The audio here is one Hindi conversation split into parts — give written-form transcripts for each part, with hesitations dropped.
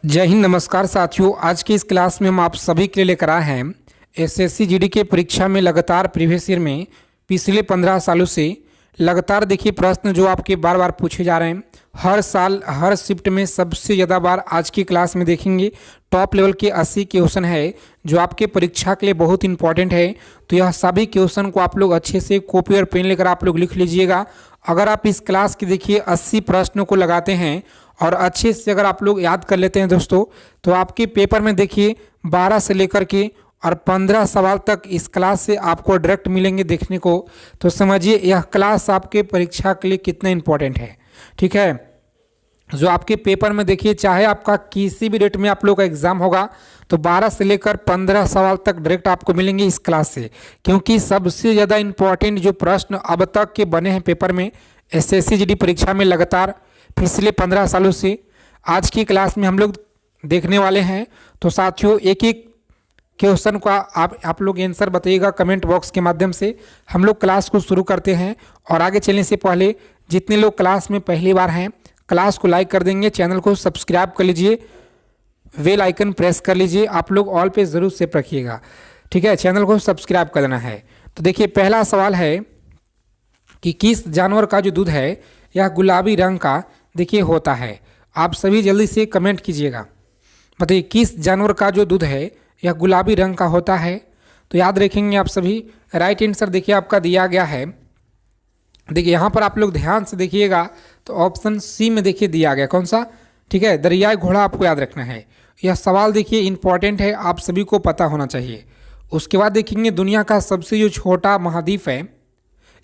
जय हिंद। नमस्कार साथियों, आज की इस क्लास में हम आप सभी के लिए लेकर आए हैं एसएससी जीडी के परीक्षा में लगातार प्रीवियस ईयर में पिछले 15 सालों से लगातार देखिए प्रश्न जो आपके बार बार पूछे जा रहे हैं। हर साल हर शिफ्ट में सबसे ज़्यादा बार आज की क्लास में देखेंगे। टॉप लेवल के 80 क्वेश्चन है जो आपके परीक्षा के लिए बहुत इंपॉर्टेंट है। तो यह सभी क्वेश्चन को आप लोग अच्छे से कॉपी और पेन लेकर आप लोग लिख लीजिएगा। अगर आप इस क्लास की देखिए 80 प्रश्नों को लगाते हैं और अच्छे से अगर आप लोग याद कर लेते हैं दोस्तों, तो आपके पेपर में देखिए 12 से लेकर के और 15 सवाल तक इस क्लास से आपको डायरेक्ट मिलेंगे देखने को। तो समझिए यह क्लास आपके परीक्षा के लिए कितना इंपॉर्टेंट है। ठीक है, जो आपके पेपर में देखिए चाहे आपका किसी भी डेट में आप लोग का एग्जाम होगा तो 12 से लेकर 15 सवाल तक डायरेक्ट आपको मिलेंगे इस क्लास से, क्योंकि सबसे ज़्यादा इंपॉर्टेंट जो प्रश्न अब तक के बने हैं पेपर में एसएससी जीडी परीक्षा में लगातार पिछले 15 सालों से आज की क्लास में हम लोग देखने वाले हैं। तो साथियों एक एक क्वेश्चन का आप लोग आंसर बताइएगा कमेंट बॉक्स के माध्यम से। हम लोग क्लास को शुरू करते हैं और आगे चलने से पहले जितने लोग क्लास में पहली बार हैं क्लास को लाइक कर देंगे, चैनल को सब्सक्राइब कर लीजिए, बेल आइकन प्रेस कर लीजिए, आप लोग ऑल पे ज़रूर सेव रखिएगा। ठीक है, चैनल को सब्सक्राइब कर देना है। तो देखिए पहला सवाल है कि किस जानवर का जो दूध है यह गुलाबी रंग का देखिए होता है। आप सभी जल्दी से कमेंट कीजिएगा, बताइए किस जानवर का जो दूध है यह गुलाबी रंग का होता है। तो याद रखेंगे आप सभी। राइट आंसर देखिए आपका दिया गया है। देखिए यहाँ पर आप लोग ध्यान से देखिएगा तो ऑप्शन सी में देखिए दिया गया कौन सा, ठीक है, दरियाई घोड़ा आपको याद रखना है। यह सवाल देखिए इंपॉर्टेंट है, आप सभी को पता होना चाहिए। उसके बाद देखेंगे दुनिया का सबसे जो छोटा महाद्वीप है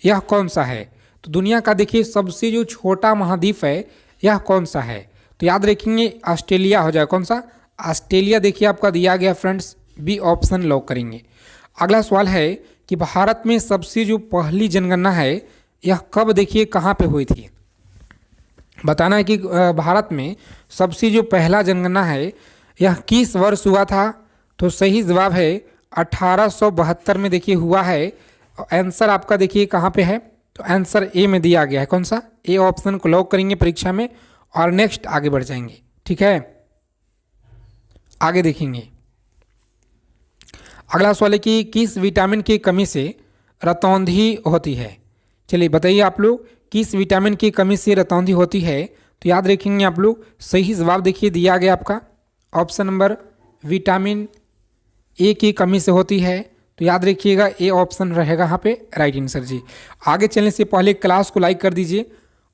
यह कौन सा है। तो दुनिया का देखिए सबसे जो छोटा महाद्वीप है यह कौन सा है। तो याद रखेंगे ऑस्ट्रेलिया हो जाए, कौन सा, ऑस्ट्रेलिया देखिए आपका दिया गया फ्रेंड्स, बी ऑप्शन लॉक करेंगे। अगला सवाल है कि भारत में सबसे जो पहली जनगणना है यह कब देखिए कहाँ पे हुई थी। बताना है कि भारत में सबसे जो पहला जनगणना है यह किस वर्ष हुआ था। तो सही जवाब है 1872 में देखिए हुआ है। आंसर आपका देखिए कहाँ पे है, तो आंसर ए में दिया गया है, कौन सा, ए ऑप्शन को लॉक करेंगे परीक्षा में और नेक्स्ट आगे बढ़ जाएंगे। ठीक है, आगे देखेंगे। अगला सवाल है कि किस विटामिन की कमी से रतौंधी होती है। चलिए बताइए आप लोग किस विटामिन की कमी से रतौंधी होती है। तो याद रखेंगे आप लोग, सही जवाब देखिए दिया गया आपका ऑप्शन नंबर विटामिन ए की कमी से होती है। तो याद रखिएगा ए ऑप्शन रहेगा यहाँ पे राइट आंसर जी। आगे चलने से पहले क्लास को लाइक कर दीजिए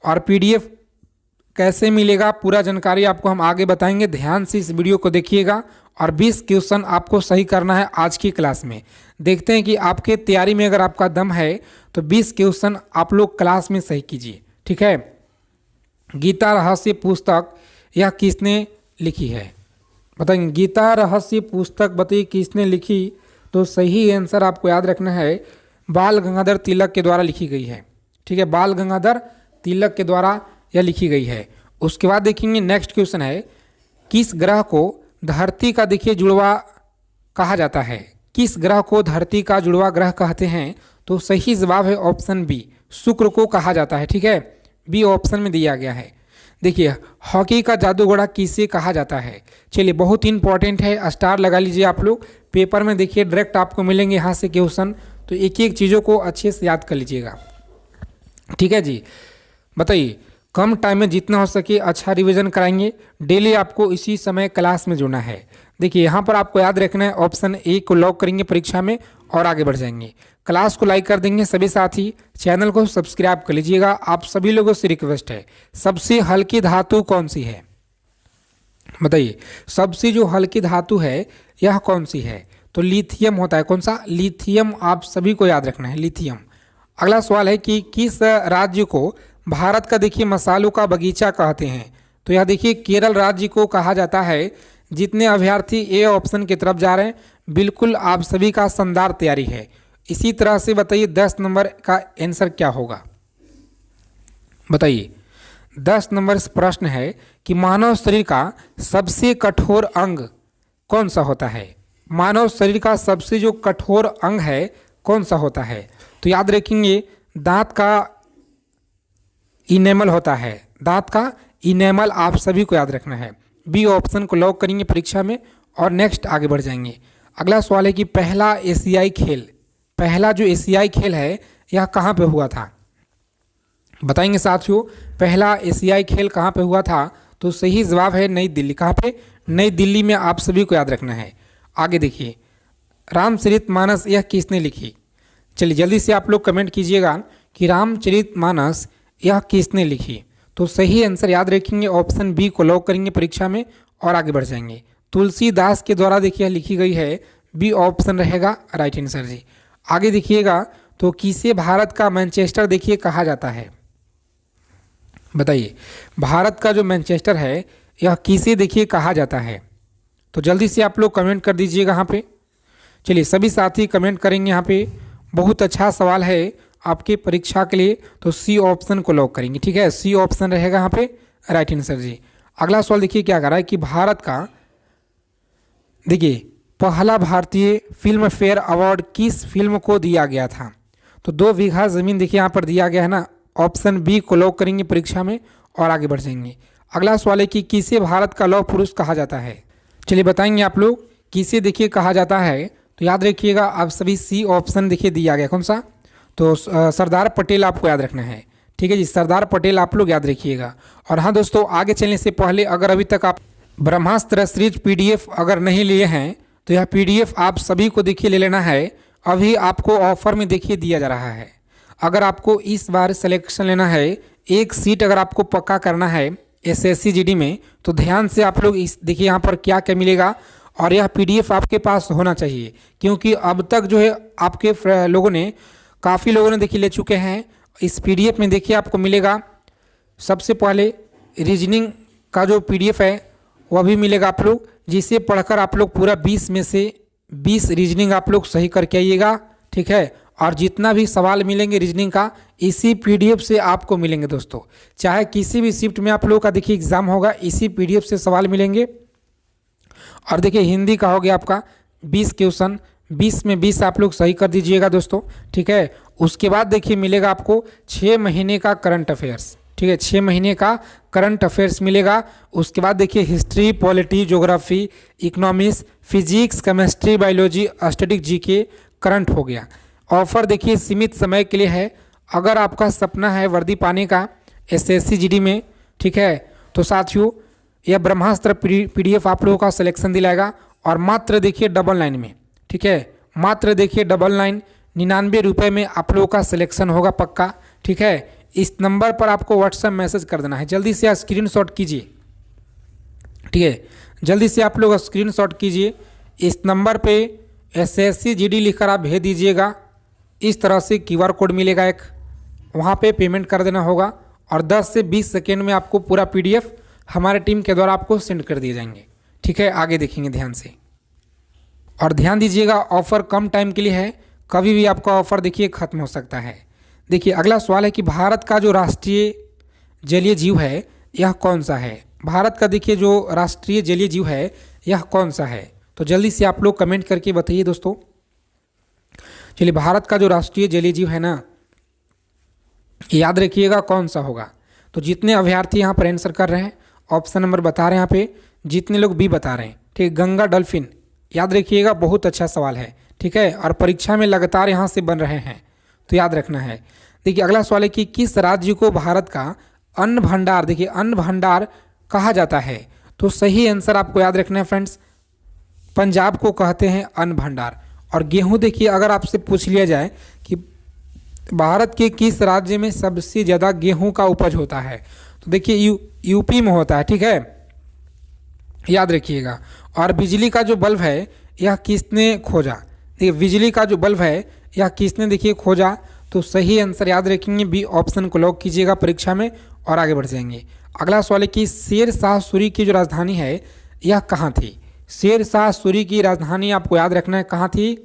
और पीडीएफ कैसे मिलेगा पूरा जानकारी आपको हम आगे बताएंगे। ध्यान से इस वीडियो को देखिएगा और 20 क्वेश्चन आपको सही करना है आज की क्लास में। देखते हैं कि आपके तैयारी में अगर आपका दम है तो 20 क्वेश्चन आप लोग क्लास में सही कीजिए। ठीक है, गीता रहस्य पुस्तक यह किसने लिखी है, बताएंगे। गीता रहस्य पुस्तक बताइए किसने लिखी। तो सही आंसर आपको याद रखना है बाल गंगाधर तिलक के द्वारा लिखी गई है। ठीक है, बाल गंगाधर तिलक के द्वारा यह लिखी गई है। उसके बाद देखेंगे नेक्स्ट क्वेश्चन है किस ग्रह को धरती का देखिए जुड़वा कहा जाता है। किस ग्रह को धरती का जुड़वा ग्रह कहते हैं। तो सही जवाब है ऑप्शन बी, शुक्र को कहा जाता है। ठीक है, बी ऑप्शन में दिया गया है। देखिए हॉकी का जादूगोड़ा किसे कहा जाता है। चलिए बहुत इंपॉर्टेंट है, स्टार लगा लीजिए आप लोग। पेपर में देखिए डायरेक्ट आपको मिलेंगे यहाँ से क्वेश्चन, तो एक एक चीज़ों को अच्छे से याद कर लीजिएगा। ठीक है जी, बताइए कम टाइम में जितना हो सके अच्छा रिवीजन कराएंगे। डेली आपको इसी समय क्लास में जुड़ना है। देखिए यहाँ पर आपको याद रखना है ऑप्शन ए को लॉक करेंगे परीक्षा में और आगे बढ़ जाएंगे। क्लास को लाइक कर देंगे सभी साथी, चैनल को सब्सक्राइब कर लीजिएगा। आप सभी लोगों से रिक्वेस्ट है सबसे हल्की धातु कौन सी है, बताइए सबसे जो हल्की धातु है यह कौन सी है। तो लिथियम होता है, कौन सा, लिथियम, आप सभी को याद रखना है लिथियम। अगला सवाल है कि किस राज्य को भारत का देखिए मसालों का बगीचा कहते हैं। तो यह देखिए केरल राज्य को कहा जाता है। जितने अभ्यर्थी ए ऑप्शन की तरफ जा रहे हैं बिल्कुल आप सभी का शानदार तैयारी है। इसी तरह से बताइए 10 नंबर का आंसर क्या होगा, बताइए 10 नंबर प्रश्न है कि मानव शरीर का सबसे कठोर अंग कौन सा होता है। मानव शरीर का सबसे जो कठोर अंग है कौन सा होता है। तो याद रखेंगे दांत का इनेमल होता है, दांत का इनेमल आप सभी को याद रखना है। बी ऑप्शन को लॉक करेंगे परीक्षा में और नेक्स्ट आगे बढ़ जाएंगे। अगला सवाल है कि पहला एशियाई खेल, पहला जो एशियाई खेल है यह कहाँ पे हुआ था? बताएंगे साथियों, पहला एशियाई खेल कहाँ पे हुआ था? तो सही जवाब है नई दिल्ली। कहाँ पे? नई दिल्ली में, आप सभी को याद रखना है। आगे देखिए, रामचरितमानस यह किसने लिखी? चलिए जल्दी से आप लोग कमेंट कीजिएगा कि रामचरितमानस यह किसने लिखी। तो सही आंसर याद रखेंगे, ऑप्शन बी को लॉक करेंगे परीक्षा में और आगे बढ़ जाएंगे। तुलसीदास के द्वारा देखिए लिखी गई है, बी ऑप्शन रहेगा राइट आंसर जी। आगे देखिएगा, तो किसे भारत का मैनचेस्टर देखिए कहा जाता है? बताइए, भारत का जो मैनचेस्टर है यह किसे देखिए कहा जाता है? तो जल्दी से आप लोग कमेंट कर दीजिएगा यहाँ पे। चलिए सभी साथी कमेंट करेंगे यहाँ पे। बहुत अच्छा सवाल है आपके परीक्षा के लिए, तो सी ऑप्शन को लॉक करेंगे। ठीक है, सी ऑप्शन रहेगा यहाँ पे राइट आंसर जी। अगला सवाल देखिए क्या कर रहा है कि भारत का देखिए पहला भारतीय फिल्म फेयर अवार्ड किस फिल्म को दिया गया था? तो 2 बीघा ज़मीन देखिए यहाँ पर दिया गया है ना, ऑप्शन बी को लॉक करेंगे परीक्षा में और आगे बढ़ जाएंगे। अगला सवाल है कि किसे भारत का लौह पुरुष कहा जाता है? चलिए बताएंगे आप लोग किसे देखिए कहा जाता है। तो याद रखिएगा आप सभी, सी ऑप्शन देखिए दिया गया। कौन सा? तो सरदार पटेल आपको याद रखना है। ठीक है जी, सरदार पटेल आप लोग याद रखिएगा। और हाँ दोस्तों, आगे चलने से पहले अगर अभी तक आप ब्रह्मास्त्र सीरीज PDF अगर नहीं लिए हैं तो यह PDF आप सभी को देखिए ले लेना है। अभी आपको ऑफर में देखिए दिया जा रहा है। अगर आपको इस बार सिलेक्शन लेना है, एक सीट अगर आपको पक्का करना है SSC GD में, तो ध्यान से आप लोग इस देखिए यहाँ पर क्या क्या मिलेगा। और यह PDF आपके पास होना चाहिए, क्योंकि अब तक जो है आपके लोगों ने, काफ़ी लोगों ने देखिए ले चुके हैं। इस PDF में देखिए आपको मिलेगा सबसे पहले रीजनिंग का जो PDF है वह भी मिलेगा आप लोग, जिसे पढ़कर आप लोग पूरा 20 में से 20 रीजनिंग आप लोग सही करके आइएगा। ठीक है, और जितना भी सवाल मिलेंगे रीजनिंग का इसी PDF से आपको मिलेंगे दोस्तों। चाहे किसी भी शिफ्ट में आप लोगों का देखिए एग्जाम होगा, इसी PDF से सवाल मिलेंगे। और देखिए हिंदी का हो गया आपका 20 क्वेश्चन, 20 में 20 आप लोग सही कर दीजिएगा दोस्तों। ठीक है, उसके बाद देखिए मिलेगा आपको 6 महीने का करंट अफेयर्स। ठीक है, 6 महीने का करंट अफेयर्स मिलेगा। उसके बाद देखिए history, polity, geography, economics, physics, chemistry, biology, static GK current हो गया। ऑफर देखिए सीमित समय के लिए है। अगर आपका सपना है वर्दी पाने का SSC GD में, ठीक है, तो साथियों यह ब्रह्मास्त्र PDF आप लोगों का सिलेक्शन दिलाएगा। और मात्र देखिए डबल लाइन में, ठीक है, मात्र देखिए डबल लाइन 99 रुपये में आप लोगों का सिलेक्शन होगा पक्का। ठीक है, इस नंबर पर आपको व्हाट्सएप मैसेज कर देना है। जल्दी से आप स्क्रीनशॉट कीजिए। ठीक है, जल्दी से आप लोग स्क्रीनशॉट कीजिए। इस नंबर पे SSC GD लिखकर आप भेज दीजिएगा। इस तरह से QR कोड मिलेगा एक, वहाँ पे पेमेंट कर देना होगा और 10 से 20 सेकेंड में आपको पूरा PDF हमारे टीम के द्वारा आपको सेंड कर दिए जाएंगे। ठीक है, आगे देखेंगे ध्यान से। और ध्यान दीजिएगा, ऑफ़र कम टाइम के लिए है, कभी भी आपका ऑफ़र देखिए ख़त्म हो सकता है। देखिए अगला सवाल है कि भारत का जो राष्ट्रीय जलीय जीव है यह कौन सा है? भारत का देखिए जो राष्ट्रीय जलीय जीव है यह कौन सा है? तो जल्दी से आप लोग कमेंट करके बताइए दोस्तों। चलिए, भारत का जो राष्ट्रीय जलीय जीव है ना, याद रखिएगा कौन सा होगा। तो जितने अभ्यर्थी यहाँ पर आंसर कर रहे हैं, ऑप्शन नंबर बता रहे हैं यहाँ पे, जितने लोग बी बता रहे हैं, ठीक, गंगा डॉल्फिन। याद रखिएगा, बहुत अच्छा सवाल है। ठीक है, और परीक्षा में लगातार यहाँ से बन रहे हैं, तो याद रखना है। देखिए अगला सवाल है कि किस राज्य को भारत का अन्न भंडार, देखिए अन्न भंडार कहा जाता है? तो सही आंसर आपको याद रखना है फ्रेंड्स, पंजाब को कहते हैं अन्न भंडार। और गेहूं देखिए अगर आपसे पूछ लिया जाए कि भारत के किस राज्य में सबसे ज़्यादा गेहूं का उपज होता है, तो देखिए यूपी में होता है। ठीक है, याद रखिएगा। और बिजली का जो बल्ब है यह किसने खोजा? देखिए बिजली का जो बल्ब है यह किसने देखिए खोजा? तो सही आंसर याद रखेंगे, बी ऑप्शन को लॉक कीजिएगा परीक्षा में और आगे बढ़ जाएंगे। अगला सवाल है कि शेर शाह सूरी की जो राजधानी है यह कहाँ थी? शेर शाह सूरी की राजधानी आपको याद रखना है कहाँ थी?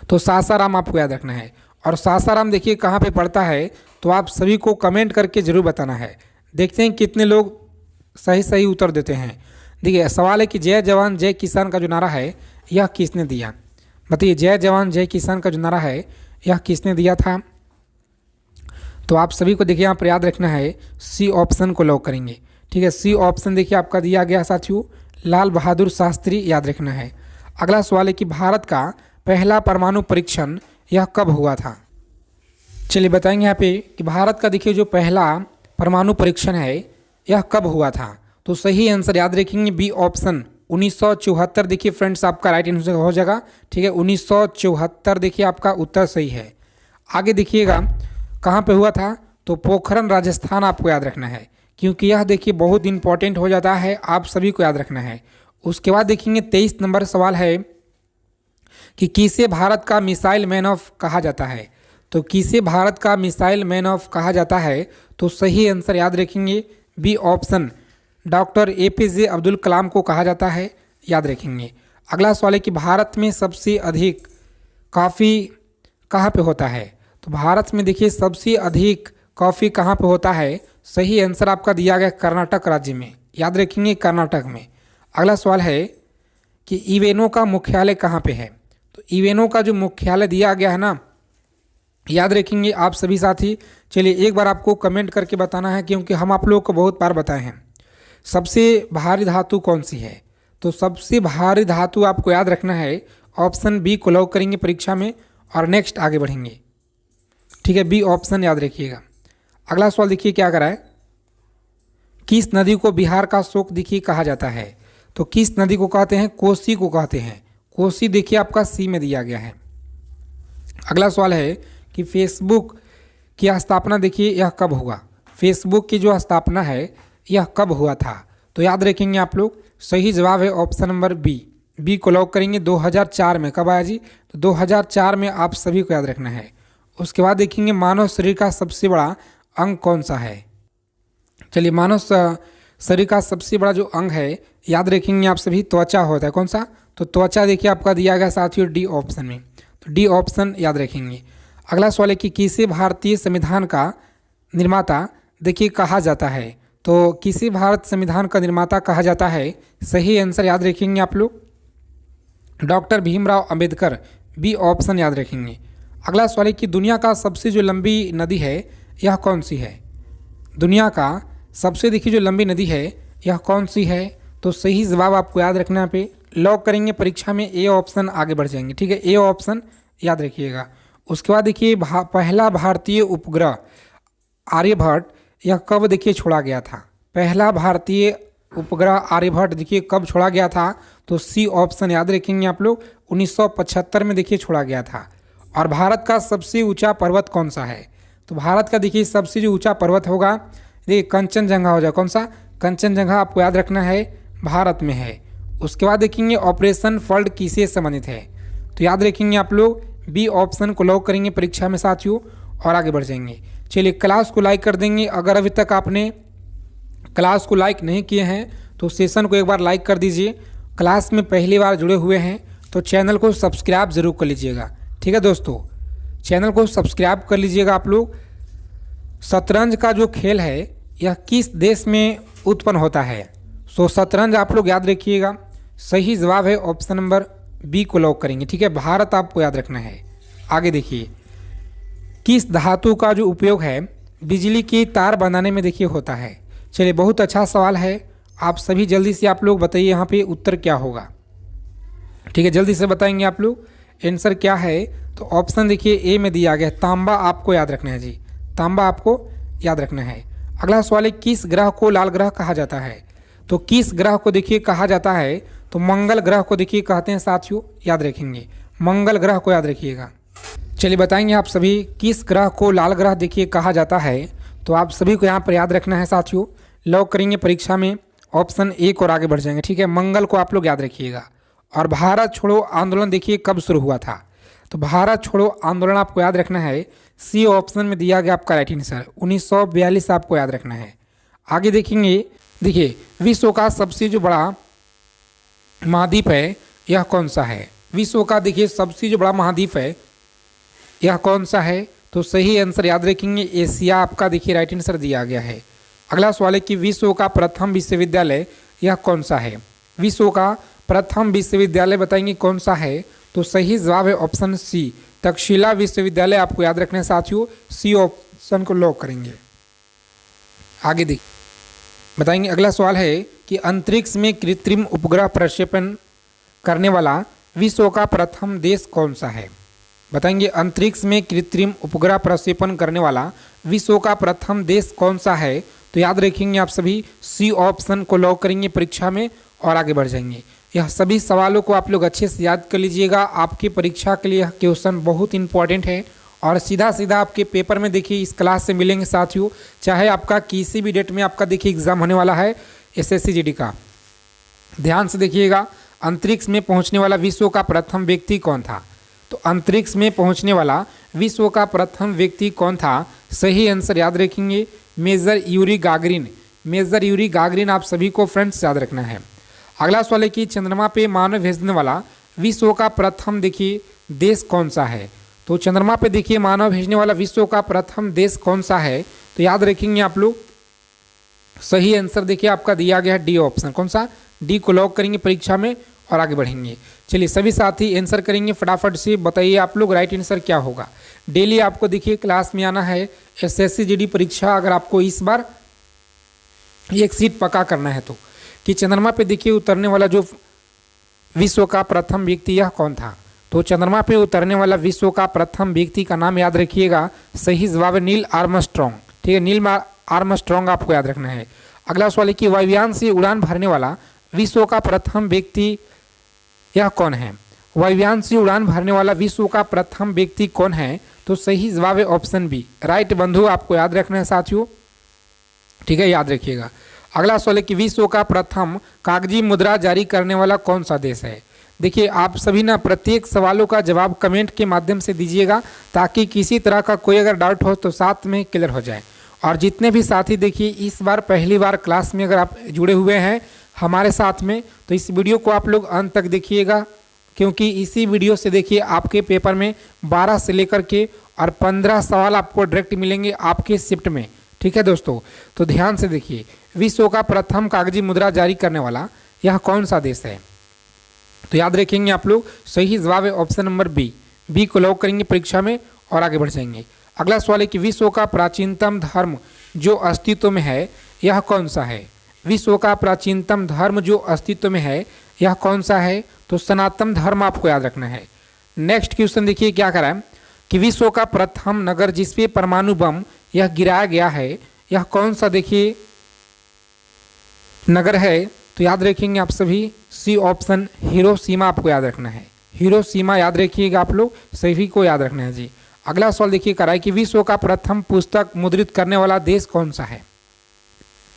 तो सासाराम आपको याद रखना है। और सासाराम देखिए कहाँ पे पड़ता है, तो आप सभी को कमेंट करके ज़रूर बताना है। देखते हैं कितने लोग सही उत्तर देते हैं। देखिए सवाल है कि जय जवान जय किसान का जो नारा है यह किसने दिया? बताइए, जय जवान जय किसान का जो नारा है यह किसने दिया था? तो आप सभी को देखिए यहाँ पर याद रखना है, सी ऑप्शन को लॉक करेंगे। ठीक है, सी ऑप्शन देखिए आपका दिया गया साथियों, लाल बहादुर शास्त्री याद रखना है। अगला सवाल है कि भारत का पहला परमाणु परीक्षण यह कब हुआ था। चलिए बताएंगे यहाँ पे कि भारत का देखिए जो पहला परमाणु परीक्षण है यह कब हुआ था। तो सही आंसर याद रखेंगे बी ऑप्शन 1974 देखिए फ्रेंड्स आपका राइट आंसर हो जाएगा। ठीक है, 1974 देखिए आपका उत्तर सही है। आगे देखिएगा कहाँ पे हुआ था, तो पोखरण राजस्थान आपको याद रखना है, क्योंकि यह देखिए बहुत इंपॉर्टेंट हो जाता है, आप सभी को याद रखना है। उसके बाद देखेंगे 23 नंबर सवाल है कि किसे भारत का मिसाइल मैन ऑफ कहा जाता है। तो किसे भारत का मिसाइल मैन ऑफ कहा जाता है, तो सही आंसर याद रखेंगे B option doctor APJ Abdul Kalam को कहा जाता है, याद रखेंगे। अगला सवाल है कि भारत में सबसे अधिक कॉफ़ी कहाँ पे होता है। तो भारत में देखिए सबसे अधिक कॉफ़ी कहाँ पे होता है, सही आंसर आपका दिया गया कर्नाटक राज्य में, याद रखेंगे कर्नाटक में। अगला सवाल है कि इवेनो का मुख्यालय कहाँ पे है। तो इवेनो का जो मुख्यालय दिया गया है ना, याद रखेंगे आप सभी साथी। चलिए एक बार आपको कमेंट करके बताना है, क्योंकि हम आप लोगों को बहुत बार बताए हैं। सबसे भारी धातु कौन सी है। तो सबसे भारी धातु आपको याद रखना है, ऑप्शन बी को लॉक करेंगे परीक्षा में और नेक्स्ट आगे बढ़ेंगे। ठीक है, बी ऑप्शन याद रखिएगा। अगला सवाल देखिए क्या करा है, किस नदी को बिहार का शोक देखिए कहा जाता है। तो किस नदी को कहते हैं, कोसी को कहते हैं। कोसी देखिए आपका सी में दिया गया है। अगला सवाल है कि फेसबुक की स्थापना देखिए यह कब हुआ। फेसबुक की जो स्थापना है यह कब हुआ था। तो याद रखेंगे आप लोग, सही जवाब है ऑप्शन नंबर बी को लॉक करेंगे 2004 में। कब आया जी, तो 2004 में आप सभी को याद रखना है। उसके बाद देखेंगे मानव शरीर का सबसे बड़ा अंग कौन सा है। चलिए मानव शरीर का सबसे बड़ा जो अंग है याद रखेंगे आप सभी, त्वचा होता है। कौन सा, तो त्वचा देखिए आपका दिया गया साथियों डी ऑप्शन में, तो डी ऑप्शन याद रखेंगे। अगला सवाल है कि किसे भारतीय संविधान का निर्माता देखिए कहा जाता है। तो किसी भारत संविधान का निर्माता कहा जाता है, सही आंसर याद रखेंगे आप लोग doctor Bhimrao Ambedkar, B option याद रखेंगे। अगला सवाल है कि दुनिया का सबसे जो लंबी नदी है यह कौन सी है। दुनिया का सबसे देखिए जो लंबी नदी है यह कौन सी है। तो सही जवाब आपको याद रखना है, पे लॉक करेंगे परीक्षा में ए ऑप्शन आगे बढ़ जाएंगे। ठीक है, ए ऑप्शन याद रखिएगा। उसके बाद देखिए पहला भारतीय उपग्रह आर्यभट्ट यह कब देखिए छोड़ा गया था। पहला भारतीय उपग्रह आर्यभट्ट देखिए कब छोड़ा गया था। तो सी ऑप्शन याद रखेंगे आप लोग, 1975 में देखिए छोड़ा गया था। और भारत का सबसे ऊंचा पर्वत कौन सा है। तो भारत का देखिए सबसे जो ऊंचा पर्वत होगा देखिए कंचनजंगा हो जाए। कौन सा, कंचनजंगा आपको याद रखना है, भारत में है। उसके बाद देखेंगे ऑपरेशन फ्लड किससे संबंधित है। तो याद रखेंगे आप लोग बी ऑप्शन को लॉक करेंगे परीक्षा में साथियों और आगे बढ़ जाएंगे। चलिए क्लास को लाइक कर देंगे, अगर अभी तक आपने क्लास को लाइक नहीं किए हैं तो सेशन को एक बार लाइक कर दीजिए। क्लास में पहली बार जुड़े हुए हैं तो चैनल को सब्सक्राइब जरूर कर लीजिएगा। ठीक है दोस्तों, चैनल को सब्सक्राइब कर लीजिएगा आप लोग। शतरंज का जो खेल है यह किस देश में उत्पन्न होता है। सो शतरंज आप लोग याद रखिएगा, सही जवाब है ऑप्शन नंबर बी को लॉक करेंगे। ठीक है, भारत आपको याद रखना है। आगे देखिए किस धातु का जो उपयोग है बिजली की तार बनाने में देखिए होता है। चलिए बहुत अच्छा सवाल है, आप सभी जल्दी से आप लोग बताइए यहाँ पे उत्तर क्या होगा। ठीक है, जल्दी से बताएंगे आप लोग आंसर क्या है। तो ऑप्शन देखिए ए में दिया गया तांबा आपको याद रखना है जी, तांबा आपको याद रखना है। अगला सवाल है किस ग्रह को लाल ग्रह कहा जाता है। तो किस ग्रह को देखिए कहा जाता है, तो मंगल ग्रह को देखिए कहते हैं साथियों, याद रखेंगे मंगल ग्रह को याद रखिएगा। चलिए बताएंगे आप सभी किस ग्रह को लाल ग्रह देखिए कहा जाता है। तो आप सभी को यहाँ पर याद रखना है साथियों, लॉक करेंगे परीक्षा में ऑप्शन ए को और आगे बढ़ जाएंगे। ठीक है, मंगल को आप लोग याद रखिएगा। और भारत छोड़ो आंदोलन देखिए कब शुरू हुआ था। तो भारत छोड़ो आंदोलन आपको याद रखना है, सी ऑप्शन में दिया गया आपका राइट आंसर 1942 आपको याद रखना है। आगे देखेंगे, देखिए विश्व का सबसे जो बड़ा महाद्वीप है यह कौन सा है। विश्व का देखिए सबसे जो बड़ा महाद्वीप है यह कौन सा है। तो सही आंसर याद रखेंगे एशिया आपका देखिए राइट आंसर दिया गया है। अगला सवाल है कि विश्व का प्रथम विश्वविद्यालय यह कौन सा है। विश्व का प्रथम विश्वविद्यालय बताएंगे कौन सा है। तो सही जवाब है ऑप्शन सी तक्षशिला विश्वविद्यालय आपको याद रखना है साथियों, सी ऑप्शन को लॉक करेंगे। आगे देखिए बताएंगे। अगला सवाल है कि अंतरिक्ष में कृत्रिम उपग्रह प्रक्षेपण करने वाला विश्व का प्रथम देश कौन सा है? बताएंगे अंतरिक्ष में कृत्रिम उपग्रह प्रक्षेपण करने वाला विश्व का प्रथम देश कौन सा है? तो याद रखेंगे आप सभी सी ऑप्शन को लॉक करेंगे परीक्षा में और आगे बढ़ जाएंगे। यह सभी सवालों को आप लोग अच्छे से याद कर लीजिएगा, आपकी परीक्षा के लिए यह क्वेश्चन बहुत इंपॉर्टेंट है और सीधा सीधा आपके पेपर में देखिए इस क्लास से मिलेंगे साथियों। चाहे आपका किसी भी डेट में आपका देखिए एग्जाम होने वाला है एसएससी जीडी का। ध्यान से देखिएगा, अंतरिक्ष में पहुंचने वाला विश्व का प्रथम व्यक्ति कौन था? तो अंतरिक्ष में पहुंचने वाला विश्व का प्रथम व्यक्ति कौन था? सही आंसर याद रखेंगे major Yuri Gagarin. Major Yuri Gagarin आप सभी को फ्रेंड्स याद रखना है। अगला सवाल है कि चंद्रमा पे मानव भेजने वाला विश्व का प्रथम देखिए देश कौन सा है? तो चंद्रमा पे देखिए मानव भेजने वाला विश्व का प्रथम देश कौन सा है? तो याद रखेंगे आप लोग सही आंसर देखिए आपका दिया गया है डी ऑप्शन। कौन सा? डी को लॉक करेंगे परीक्षा में और आगे बढ़ेंगे। चलिए सभी साथी आंसर करेंगे फटाफट से, बताइए आप लोग राइट आंसर क्या होगा। डेली आपको देखिए क्लास में आना है एसएससी जीडी परीक्षा। अगर आपको इस बार एक सीट पक्का करना है तो कि चंद्रमा पे देखिए उतरने वाला जो विश्व का प्रथम व्यक्ति यह कौन था? तो चंद्रमा पे उतरने वाला विश्व का प्रथम व्यक्ति का नाम याद रखिएगा, सही जवाब है नील आर्मस्ट्रॉन्ग। ठीक है, नील आर्मस्ट्रॉन्ग आपको याद रखना है। अगला सवाल है कि वायुयान से उड़ान भरने वाला विश्व का प्रथम व्यक्ति यह कौन है? वायुयान से उड़ान भरने वाला विश्व का प्रथम व्यक्ति कौन है? तो सही जवाब है ऑप्शन बी राइट बंधु, आपको याद रखना है साथियों। ठीक है, याद रखिएगा। अगला सवाल है कि विश्व का प्रथम कागजी मुद्रा जारी करने वाला कौन सा देश है? देखिए आप सभी ना प्रत्येक सवालों का जवाब कमेंट के माध्यम से दीजिएगा ताकि किसी तरह का कोई अगर डाउट हो तो साथ में क्लियर हो जाए। और जितने भी साथी देखिए इस बार पहली बार क्लास में अगर आप जुड़े हुए हैं हमारे साथ में तो इस वीडियो को आप लोग अंत तक देखिएगा, क्योंकि इसी वीडियो से देखिए आपके पेपर में 12 से लेकर के और 15 सवाल आपको डायरेक्ट मिलेंगे आपके शिफ्ट में। ठीक है दोस्तों, तो ध्यान से देखिए विश्व का प्रथम कागजी मुद्रा जारी करने वाला यह कौन सा देश है? तो याद रखेंगे आप लोग सही जवाब है ऑप्शन नंबर बी। बी को लॉक करेंगे परीक्षा में और आगे बढ़ जाएंगे। अगला सवाल है कि विश्व का प्राचीनतम धर्म जो अस्तित्व में है यह कौन सा है? विश्व का प्राचीनतम धर्म जो अस्तित्व में है यह कौन सा है? तो सनातन धर्म आपको याद रखना है। नेक्स्ट क्वेश्चन देखिए क्या करा है कि विश्व का प्रथम नगर जिसपे परमाणु बम यह गिराया गया है यह कौन सा देखिए नगर है? तो याद रखेंगे आप सभी सी ऑप्शन हिरोशिमा आपको याद रखना है। हिरोशिमा याद रखिएगा आप लोग, सभी को याद रखना है जी। अगला सवाल देखिए कराए कि विश्व का प्रथम पुस्तक मुद्रित करने वाला देश कौन सा है?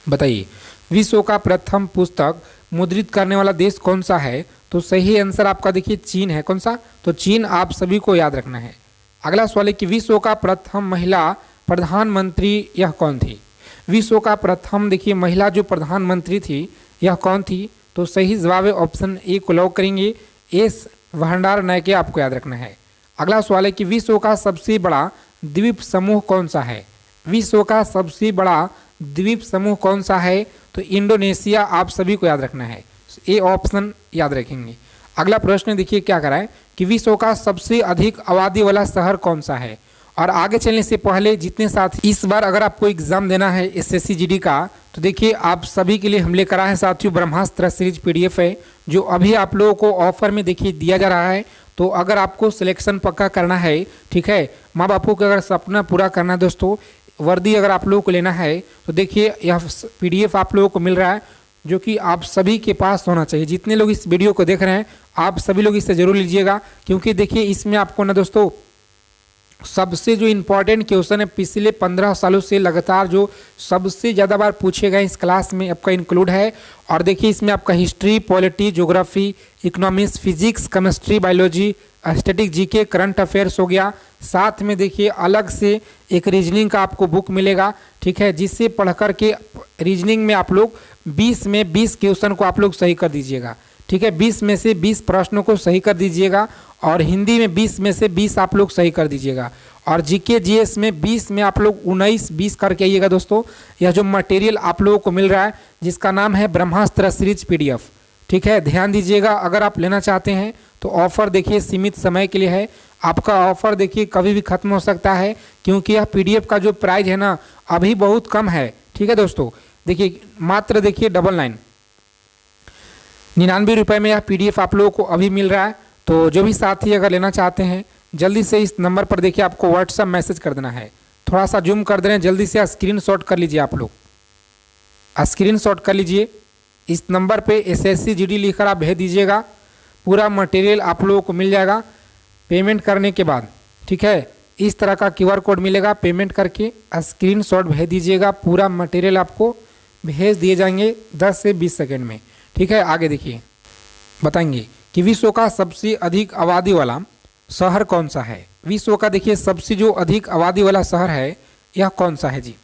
बताइए विश्व का प्रथम पुस्तक मुद्रित करने वाला देश कौन सा है? तो सही आंसर आपका देखिए चीन है। कौन सा? तो चीन आप सभी को याद रखना है। अगला सवाल है कि विश्व का प्रथम महिला प्रधानमंत्री यह कौन थी? विश्व का प्रथम देखिए महिला जो प्रधानमंत्री थी यह कौन थी? तो सही जवाब है ऑप्शन ए को लॉक करेंगे एस भंडार नायके आपको याद रखना है। अगला सवाल है कि विश्व का सबसे बड़ा द्वीप समूह कौन सा है? विश्व का सबसे बड़ा द्वीप समूह कौन सा है? तो इंडोनेशिया आप सभी को याद रखना है, ए ऑप्शन याद रखेंगे। अगला प्रश्न देखिए क्या करा है कि विश्व का सबसे अधिक आबादी वाला शहर कौन सा है? और आगे चलने से पहले जितने साथी इस बार अगर आपको एग्जाम देना है एसएससी जीडी का तो देखिए आप सभी के लिए हम लेकर आए हैं साथियों ब्रह्मास्त्र सीरीज पीडीएफ है जो अभी आप लोगों को ऑफर में देखिए दिया जा रहा है। तो अगर आपको सिलेक्शन पक्का करना है, ठीक है, माँ बापों का अगर सपना पूरा करना है दोस्तों, वर्दी अगर आप लोगों को लेना है तो देखिए यह पीडीएफ आप लोगों को मिल रहा है जो कि आप सभी के पास होना चाहिए। जितने लोग इस वीडियो को देख रहे हैं आप सभी लोग इससे जरूर लीजिएगा, क्योंकि देखिए इसमें आपको ना दोस्तों सबसे जो इम्पोर्टेंट क्वेश्चन है पिछले 15 सालों से लगातार जो सबसे ज़्यादा बार पूछे गए इस क्लास में आपका इंक्लूड है। और देखिए इसमें आपका history, polity, geography, economics, physics, chemistry, biology, static, GK, current affairs हो गया। साथ में देखिए अलग से एक रीजनिंग का आपको बुक मिलेगा, ठीक है, जिससे पढ़ कर के रीजनिंग में आप लोग 20 में 20 क्वेश्चन को आप लोग सही कर दीजिएगा, ठीक है, 20 में से 20 प्रश्नों को सही कर दीजिएगा। और हिंदी में 20 में से 20 आप लोग सही कर दीजिएगा। और जीके जीएस में 20 में आप लोग 19-20 करके आइएगा दोस्तों। यह जो मटेरियल आप लोगों को मिल रहा है जिसका नाम है ब्रह्मास्त्र सीरीज पीडीएफ, ठीक है, ध्यान दीजिएगा। अगर आप लेना चाहते हैं तो ऑफर देखिए सीमित समय के लिए है, आपका ऑफर देखिए कभी भी खत्म हो सकता है, क्योंकि यह पीडीएफ का जो प्राइस है ना अभी बहुत कम है, ठीक है दोस्तों। देखिए मात्र देखिए 99 में यह PDF आप लोगों को अभी मिल रहा है। तो जो भी साथी अगर लेना चाहते हैं जल्दी से इस नंबर पर देखिए आपको व्हाट्सएप मैसेज कर देना है। थोड़ा सा जूम कर दे रहे हैं, जल्दी से स्क्रीनशॉट कर लीजिए, आप लोग स्क्रीनशॉट कर लीजिए। इस नंबर पे SSC GD लिखकर आप भेज दीजिएगा, पूरा मटेरियल आप लोगों को मिल जाएगा पेमेंट करने के बाद। ठीक है, इस तरह का QR कोड मिलेगा, पेमेंट करके स्क्रीनशॉट भेज दीजिएगा, पूरा मटेरियल आपको भेज दिए जाएंगे 10 से 20 सेकेंड में। ठीक है, आगे देखिए बताएंगे कि विश्व का सबसे अधिक आबादी वाला शहर कौन सा है। विश्व का देखिए सबसे जो अधिक आबादी वाला शहर है यह कौन सा है जी।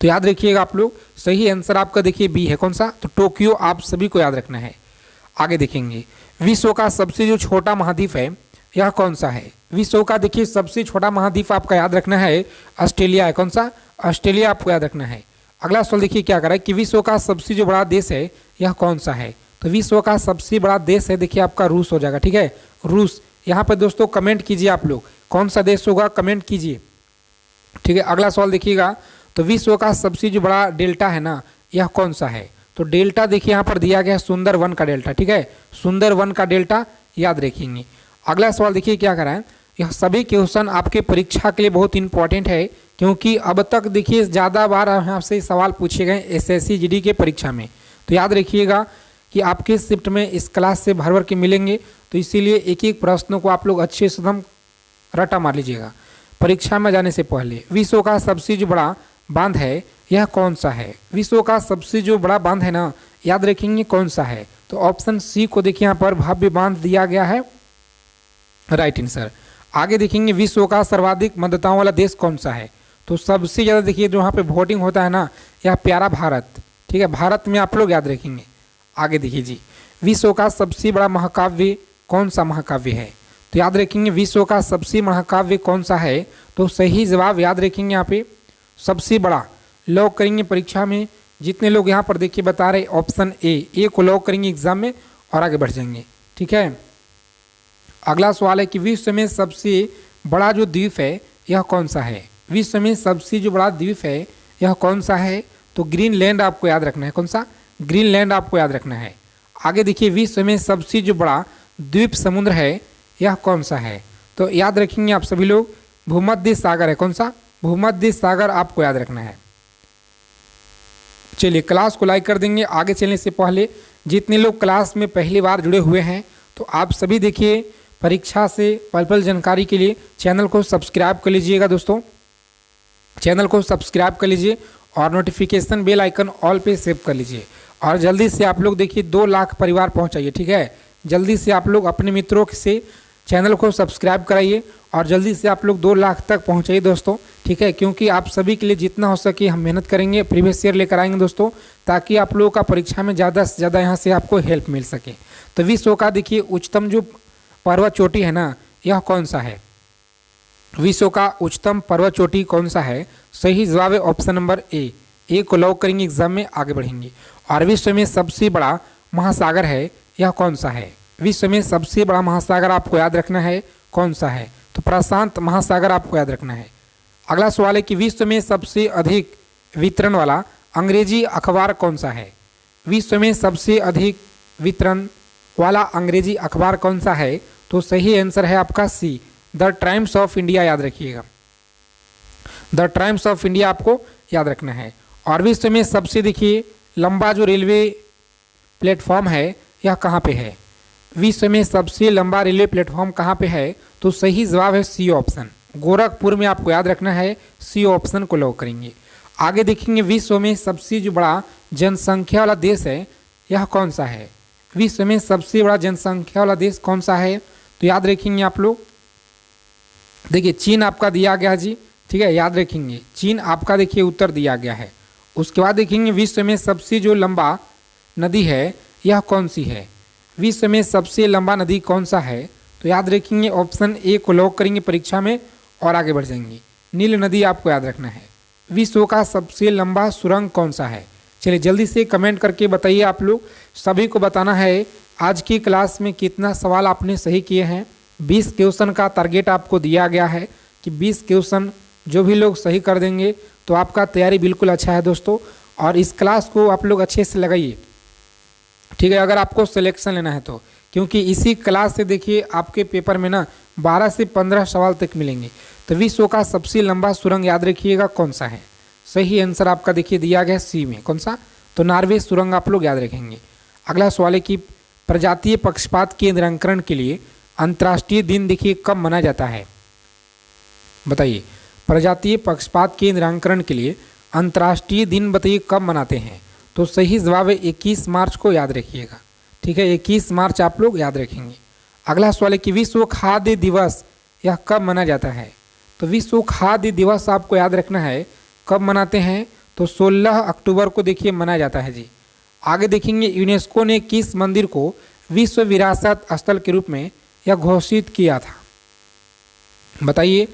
तो याद रखिएगा आप लोग, सही आंसर आपका देखिए B है। कौन सा? तो टोक्यो आप सभी को याद रखना है। आगे देखेंगे विश्व का सबसे जो छोटा महाद्वीप है यह कौन सा है। विश्व का देखिए सबसे छोटा महाद्वीप आपका याद रखना है ऑस्ट्रेलिया है। कौन सा? ऑस्ट्रेलिया आपको याद रखना है। अगला सवाल देखिए क्या कर रहा है कि विश्व का सबसे जो बड़ा देश है यह कौन सा है। तो विश्व का सबसे बड़ा देश है देखिए आपका रूस हो जाएगा। ठीक है, रूस। यहाँ पर दोस्तों कमेंट कीजिए आप लोग, कौन सा देश होगा, कमेंट कीजिए। ठीक है, अगला सवाल देखिएगा तो विश्व का सबसे जो बड़ा डेल्टा है ना यह कौन सा है। तो डेल्टा देखिए यहाँ पर दिया गया है सुंदरवन का डेल्टा। ठीक है, सुंदरवन का डेल्टा याद रखेंगे। अगला सवाल देखिए क्या कर रहा है, यह सभी क्वेश्चन आपके परीक्षा के लिए बहुत इंपॉर्टेंट है, क्योंकि अब तक देखिए ज़्यादा बार आपसे सवाल पूछे गए SSC GD के परीक्षा में। तो याद रखिएगा कि आपके शिफ्ट में इस क्लास से भर भर के मिलेंगे, तो इसीलिए एक एक प्रश्नों को आप लोग अच्छे से एकदम रटा मार लीजिएगा परीक्षा में जाने से पहले। विश्व का सबसे जो बड़ा बांध है यह कौन सा है। विश्व का सबसे जो बड़ा बांध है ना याद रखेंगे कौन सा है। तो ऑप्शन C को देखिए यहाँ पर भव्य बांध दिया गया है, राइट आंसर। आगे देखेंगे विश्व का सर्वाधिक मतदाताओं वाला देश कौन सा है। तो सबसे ज़्यादा देखिए जो यहाँ पे वोटिंग होता है ना यह प्यारा भारत। ठीक है, भारत में आप लोग याद रखेंगे। आगे देखिए जी, विश्व का सबसे बड़ा महाकाव्य कौन सा महाकाव्य है। तो याद रखेंगे विश्व का सबसे महाकाव्य कौन सा है। तो सही जवाब याद रखेंगे यहाँ पे सबसे बड़ा लॉक करेंगे परीक्षा में। जितने लोग यहाँ पर देखिए बता रहे ऑप्शन ए को लॉक करेंगे एग्जाम में और आगे बढ़ जाएंगे। ठीक है, अगला सवाल है कि विश्व में सबसे बड़ा जो द्वीप है यह कौन सा है। विश्व में सबसे जो बड़ा द्वीप है यह कौन सा है। तो ग्रीनलैंड आपको याद रखना है। कौन सा? ग्रीनलैंड आपको याद रखना है। आगे देखिए विश्व में सबसे जो बड़ा द्वीप समुद्र है यह कौन सा है। तो याद रखेंगे आप सभी लोग भूमध्य सागर है। कौन सा? भूमध्य सागर आपको याद रखना है। चलिए क्लास को लाइक कर देंगे। आगे चलने से पहले जितने लोग क्लास में पहली बार जुड़े हुए हैं तो आप सभी देखिए परीक्षा से पल पल जानकारी के लिए चैनल को सब्सक्राइब कर लीजिएगा दोस्तों। चैनल को सब्सक्राइब कर लीजिए और नोटिफिकेशन बेल आइकन ऑल पे सेव कर लीजिए और जल्दी से आप लोग देखिए 2 लाख परिवार पहुंचाइए। ठीक है, जल्दी से आप लोग अपने मित्रों से चैनल को सब्सक्राइब कराइए और जल्दी से आप लोग 2 लाख तक पहुंचाइए दोस्तों। ठीक है, क्योंकि आप सभी के लिए जितना हो सके हम मेहनत करेंगे, प्रीवियस ईयर लेकर आएंगे दोस्तों, ताकि आप लोगों का परीक्षा में ज़्यादा से ज़्यादा यहाँ से आपको हेल्प मिल सके। तो विश्व का देखिए उच्चतम जो पर्वत चोटी है ना यह कौन सा है। विश्व का उच्चतम पर्वत चोटी कौन सा है। सही जवाब है ऑप्शन नंबर ए को लॉक करेंगे एग्जाम में, आगे बढ़ेंगे। और विश्व में सबसे बड़ा महासागर है यह कौन सा है। विश्व में सबसे बड़ा महासागर आपको याद रखना है कौन सा है। तो प्रशांत महासागर आपको याद रखना है। अगला सवाल है कि विश्व में सबसे अधिक वितरण वाला अंग्रेजी अखबार कौन सा है। विश्व में सबसे अधिक वितरण वाला अंग्रेजी अखबार कौन सा है। तो सही आंसर है आपका C, the times of India याद रखिएगा। द टाइम्स ऑफ इंडिया आपको याद रखना है। और विश्व में सबसे देखिए लंबा जो रेलवे प्लेटफॉर्म है यह कहाँ पे है। विश्व में सबसे लंबा रेलवे प्लेटफॉर्म कहाँ पे है। तो सही जवाब है C ऑप्शन, गोरखपुर में आपको याद रखना है। C ऑप्शन को लॉक करेंगे। आगे देखेंगे विश्व में सबसे जो बड़ा जनसंख्या वाला देश है यह कौन सा है। विश्व में सबसे बड़ा जनसंख्या वाला देश कौन सा है। तो याद रखेंगे आप लोग, देखिए चीन आपका दिया गया जी। ठीक है, याद रखेंगे चीन आपका देखिए उत्तर दिया गया है। उसके बाद देखेंगे विश्व में सबसे जो लंबा नदी है यह कौन सी है। विश्व में सबसे लंबा नदी कौन सा है। तो याद रखेंगे ऑप्शन A को लॉक करेंगे परीक्षा में और आगे बढ़ जाएंगे। नील नदी आपको याद रखना है। विश्व का सबसे लंबा सुरंग कौन सा है। चलिए जल्दी से कमेंट करके बताइए आप लोग, सभी को बताना है आज की क्लास में कितना सवाल आपने सही किए हैं। 20 क्वेश्चन का टारगेट आपको दिया गया है कि 20 क्वेश्चन जो भी लोग सही कर देंगे तो आपका तैयारी बिल्कुल अच्छा है दोस्तों। और इस क्लास को आप लोग अच्छे से लगाइए, ठीक है, अगर आपको सिलेक्शन लेना है तो, क्योंकि इसी क्लास से देखिए आपके पेपर में ना 12 से 15 सवाल तक मिलेंगे। तो विश्व का सबसे लंबा सुरंग याद रखिएगा कौन सा है। सही आंसर आपका देखिए दिया गया सी में, कौन सा, तो नॉर्वे सुरंग आप लोग याद रखेंगे। अगला सवाल है कि प्रजातीय पक्षपात के निराकरण के लिए अंतर्राष्ट्रीय दिन देखिए कब मनाया जाता है, बताइए। प्रजातीय पक्षपात के निराकरण के लिए अंतर्राष्ट्रीय दिन बताइए कब मनाते हैं। तो सही जवाब है 21 मार्च को याद रखिएगा, ठीक है, 21 मार्च आप लोग याद रखेंगे। अगला सवाल है कि विश्व खाद्य दिवस यह कब मनाया जाता है। तो विश्व खाद्य दिवस आपको याद रखना है कब मनाते हैं, तो 16 अक्टूबर को देखिए मनाया जाता है जी। आगे देखेंगे यूनेस्को ने किस मंदिर को विश्व विरासत स्थल के रूप में यह घोषित किया था, बताइए,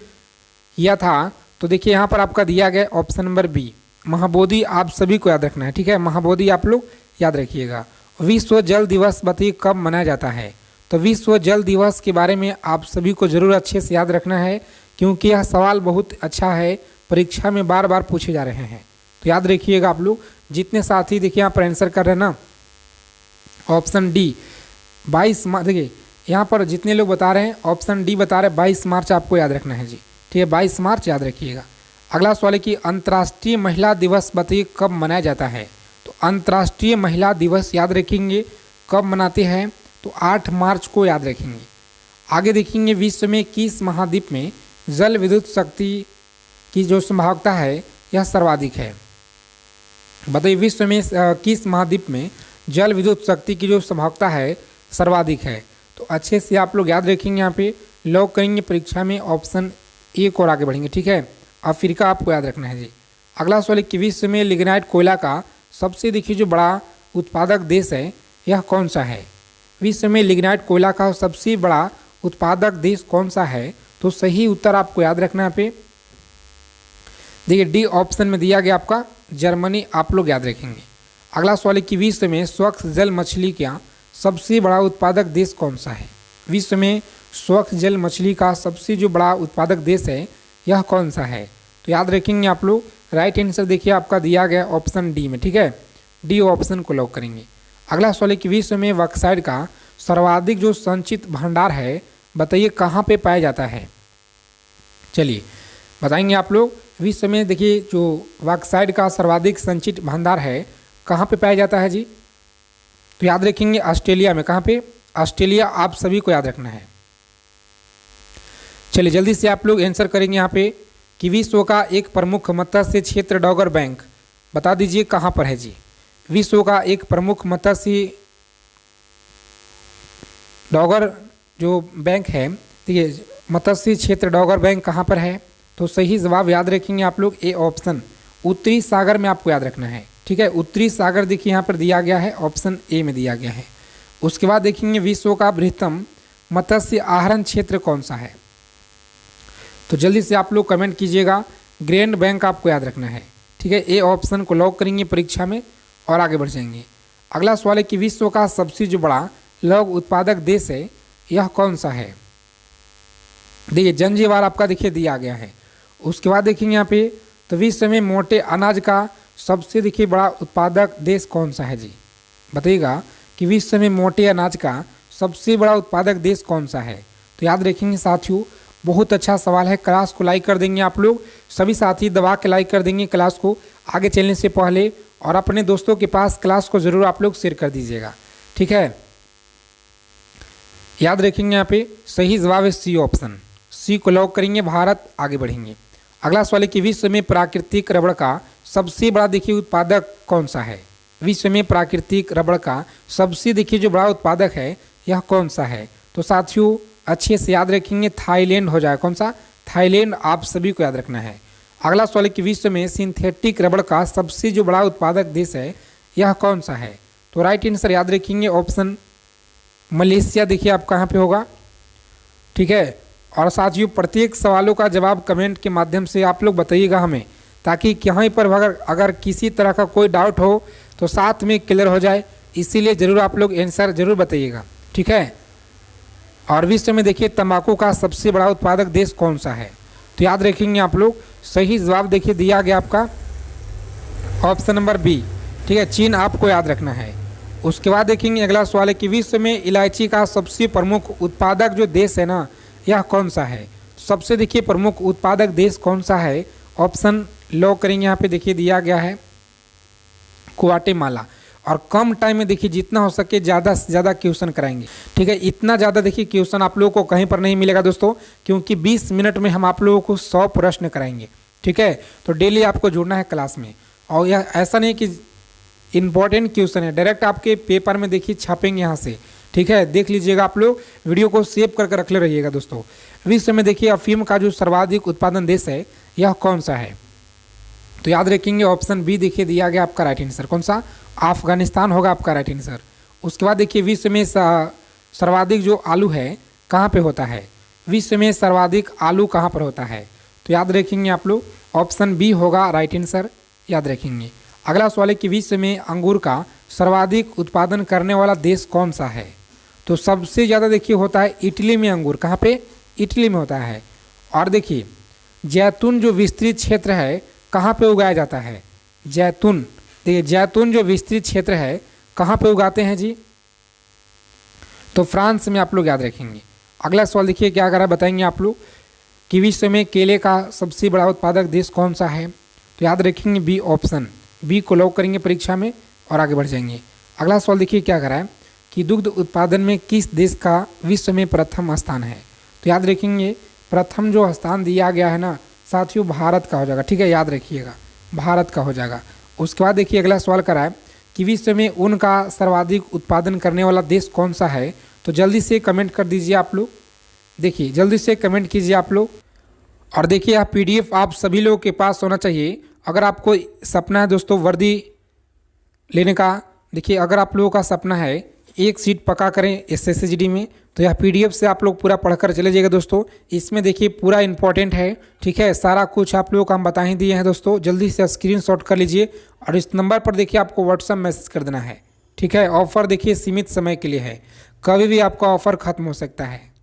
किया था। तो देखिए यहाँ पर आपका दिया गया ऑप्शन नंबर बी, महाबोधि आप सभी को याद रखना है, ठीक है, महाबोधि आप लोग याद रखिएगा। विश्व जल दिवस बताइए कब मनाया जाता है। तो विश्व जल दिवस के बारे में आप सभी को जरूर अच्छे से याद रखना है, क्योंकि यह सवाल बहुत अच्छा है, परीक्षा में बार बार पूछे जा रहे हैं। तो याद रखिएगा आप लोग, जितने साथी देखिए यहाँ पर आंसर कर रहे हैं ना, ऑप्शन डी 22 मार्च, देखिए यहाँ पर जितने लोग बता रहे हैं ऑप्शन डी बता रहे हैं 22 मार्च आपको याद रखना है जी, ठीक है, 22 मार्च याद रखिएगा। अगला सवाल है कि अंतर्राष्ट्रीय महिला दिवस बताइए कब मनाया जाता है। तो अंतर्राष्ट्रीय महिला दिवस याद रखेंगे कब मनाते हैं, तो 8 मार्च को याद रखेंगे। आगे देखेंगे विश्व में किस महाद्वीप में जल विद्युत शक्ति की जो संभाव्यता है यह सर्वाधिक है, बताइए। विश्व में किस महाद्वीप में जल विद्युत शक्ति की जो संभाव्यता है सर्वाधिक है। तो अच्छे से आप लोग याद रखेंगे, यहाँ पे लॉक करेंगे परीक्षा में ऑप्शन ए को और आगे बढ़ेंगे, ठीक है, अफ्रीका आपको याद रखना है जी। अगला सवाल है कि विश्व में लिग्नाइट कोयला का सबसे देखिए जो बड़ा उत्पादक देश है यह कौन सा है। विश्व में लिग्नाइट कोयला का सबसे बड़ा उत्पादक देश कौन सा है। तो सही उत्तर आपको याद रखना है पे, देखिए डी ऑप्शन में दिया गया आपका जर्मनी, आप लोग याद रखेंगे। अगला सवाल है कि विश्व में स्वच्छ जल मछली का सबसे बड़ा उत्पादक देश कौन सा है। विश्व में स्वच्छ जल मछली का सबसे जो बड़ा उत्पादक देश है यह कौन सा है। तो याद रखेंगे आप लोग, राइट आंसर देखिए आपका दिया गया ऑप्शन डी में, ठीक है, डी ऑप्शन को लॉक करेंगे। अगला सवाल है कि विश्व में बॉक्साइट का सर्वाधिक जो संचित भंडार है बताइए कहाँ पे पाया जाता है। चलिए बताएंगे आप लोग, विश्व में देखिए जो बॉक्साइट का सर्वाधिक संचित भंडार है कहाँ पे पाया जाता है जी। तो याद रखेंगे ऑस्ट्रेलिया में, कहाँ पे, ऑस्ट्रेलिया आप सभी को याद रखना है। चलिए जल्दी से आप लोग आंसर करेंगे यहाँ पे कि विश्व का एक प्रमुख मत्स्य क्षेत्र डॉगर बैंक बता दीजिए कहाँ पर है जी। विश्व का एक प्रमुख मत्स्य डॉगर जो बैंक है, देखिए मत्स्य क्षेत्र डॉगर बैंक कहाँ पर है। तो सही जवाब याद रखेंगे आप लोग ए ऑप्शन, उत्तरी सागर में आपको याद रखना है, ठीक है, उत्तरी सागर देखिए यहाँ पर दिया गया है, ऑप्शन ए में दिया गया है। उसके बाद देखेंगे विश्व का बृहत्तम मत्स्य आहरण क्षेत्र कौन सा है। तो जल्दी से आप लोग कमेंट कीजिएगा, ग्रैंड बैंक आपको याद रखना है, ठीक है, ए ऑप्शन को लॉक करेंगे परीक्षा में और आगे बढ़ जाएंगे। अगला सवाल है कि विश्व का सबसे जो बड़ा लौह उत्पादक देश है यह कौन सा है। देखिए जंजीबार आपका देखिए दिया गया है। उसके बाद देखेंगे यहाँ पे, तो विश्व में मोटे अनाज का सबसे देखिए बड़ा उत्पादक देश कौन सा है जी, बताइएगा कि विश्व में मोटे अनाज का सबसे बड़ा उत्पादक देश कौन सा है। तो याद रखेंगे साथियों, बहुत अच्छा सवाल है, क्लास को लाइक कर देंगे आप लोग, सभी साथी दबा के लाइक कर देंगे क्लास को आगे चलने से पहले, और अपने दोस्तों के पास क्लास को ज़रूर आप लोग शेयर कर दीजिएगा, ठीक है। याद रखेंगे यहाँ पे सही जवाब है सी ऑप्शन, सी को लॉक करेंगे, भारत आगे बढ़ेंगे। अगला सवाल है कि विश्व में प्राकृतिक रबड़ का सबसे बड़ा देखिए उत्पादक कौन सा है। विश्व में प्राकृतिक रबड़ का सबसे देखिए जो बड़ा उत्पादक है यह कौन सा है। तो साथियों अच्छे से याद रखेंगे, थाईलैंड हो जाए, कौन सा, थाईलैंड आप सभी को याद रखना है। अगला सवाल है कि विश्व में सिंथेटिक रबड़ का सबसे जो बड़ा उत्पादक देश है यह कौन सा है। तो राइट आंसर याद रखेंगे ऑप्शन मलेशिया, देखिए आप कहाँ पे होगा, ठीक है। और साथियों प्रत्येक सवालों का जवाब कमेंट के माध्यम से आप लोग बताइएगा हमें, ताकि कहीं पर अगर किसी तरह का कोई डाउट हो तो साथ में क्लियर हो जाए, इसीलिए ज़रूर आप लोग आंसर ज़रूर बताइएगा, ठीक है। और विश्व में देखिए तंबाकू का सबसे बड़ा उत्पादक देश कौन सा है। तो याद रखेंगे आप लोग, सही जवाब देखिए दिया गया आपका ऑप्शन नंबर बी, ठीक है, चीन आपको याद रखना है। उसके बाद देखेंगे अगला सवाल है कि विश्व में इलायची का सबसे प्रमुख उत्पादक जो देश है ना, यह कौन सा है। सबसे देखिए प्रमुख उत्पादक देश कौन सा है, ऑप्शन लॉक करेंगे। यहाँ पे देखिए दिया गया है ग्वाटेमाला। और कम टाइम में देखिए जितना हो सके ज़्यादा से ज़्यादा क्वेश्चन कराएंगे, ठीक है। इतना ज़्यादा देखिए क्वेश्चन आप लोगों को कहीं पर नहीं मिलेगा दोस्तों, क्योंकि 20 मिनट में हम आप लोगों को 100 प्रश्न कराएंगे, ठीक है। तो डेली आपको जुड़ना है क्लास में। और यह ऐसा नहीं कि इंपॉर्टेंट क्वेश्चन है, डायरेक्ट आपके पेपर में देखिए छापेंगे यहाँ से, ठीक है। देख लीजिएगा आप लोग, वीडियो को सेव करके रख ले रहिएगा दोस्तों। विश्व में देखिए अफीम का जो सर्वाधिक उत्पादन देश है यह कौन सा है, तो याद रखेंगे ऑप्शन बी देखिए दिया गया आपका राइट आंसर। कौन सा, अफगानिस्तान होगा आपका राइट आंसर। उसके बाद देखिए विश्व में सर्वाधिक जो आलू है कहाँ पे होता है, विश्व में सर्वाधिक आलू कहाँ पर होता है, तो याद रखेंगे आप लोग ऑप्शन बी होगा राइट आंसर, याद रखेंगे। अगला सवाल है कि विश्व में अंगूर का सर्वाधिक उत्पादन करने वाला देश कौन सा है, तो सबसे ज़्यादा देखिए होता है इटली में अंगूर। कहाँ पे, इटली में होता है। और देखिए जैतून जो विस्तृत क्षेत्र है कहाँ पे उगाया जाता है, जैतून, देखिए जैतून जो विस्तृत क्षेत्र है कहाँ पे उगाते हैं जी, तो फ्रांस में आप लोग याद रखेंगे। अगला सवाल देखिए क्या कर रहा है, बताएंगे आप लोग कि विश्व में केले का सबसे बड़ा उत्पादक देश कौन सा है, तो याद रखेंगे बी, ऑप्शन बी को लॉक करेंगे परीक्षा में और आगे बढ़ जाएंगे। अगला सवाल देखिए क्या कर रहा है कि दुग्ध उत्पादन में किस देश का विश्व में प्रथम स्थान है, तो याद रखेंगे प्रथम जो स्थान दिया गया है ना साथियों, भारत का हो जाएगा, ठीक है, याद रखिएगा भारत का हो जाएगा। उसके बाद देखिए अगला सवाल करा है कि विश्व में ऊन का सर्वाधिक उत्पादन करने वाला देश कौन सा है, तो जल्दी से कमेंट कर दीजिए आप लोग, देखिए जल्दी से कमेंट कीजिए आप लोग। और देखिए यह PDF आप सभी लोगों के पास होना चाहिए। अगर आपको सपना है दोस्तों वर्दी लेने का, देखिए अगर आप लोगों का सपना है एक सीट पक्का करें SSC GD में, तो यह PDF से आप लोग पूरा पढ़कर चले जाइएगा दोस्तों। इसमें देखिए पूरा इंपॉर्टेंट है, ठीक है, सारा कुछ आप लोगों को हम बता ही दिए हैं दोस्तों। जल्दी से स्क्रीनशॉट कर लीजिए और इस नंबर पर देखिए आपको WhatsApp मैसेज कर देना है, ठीक है। ऑफर देखिए सीमित समय के लिए है, कभी भी आपका ऑफर खत्म हो सकता है।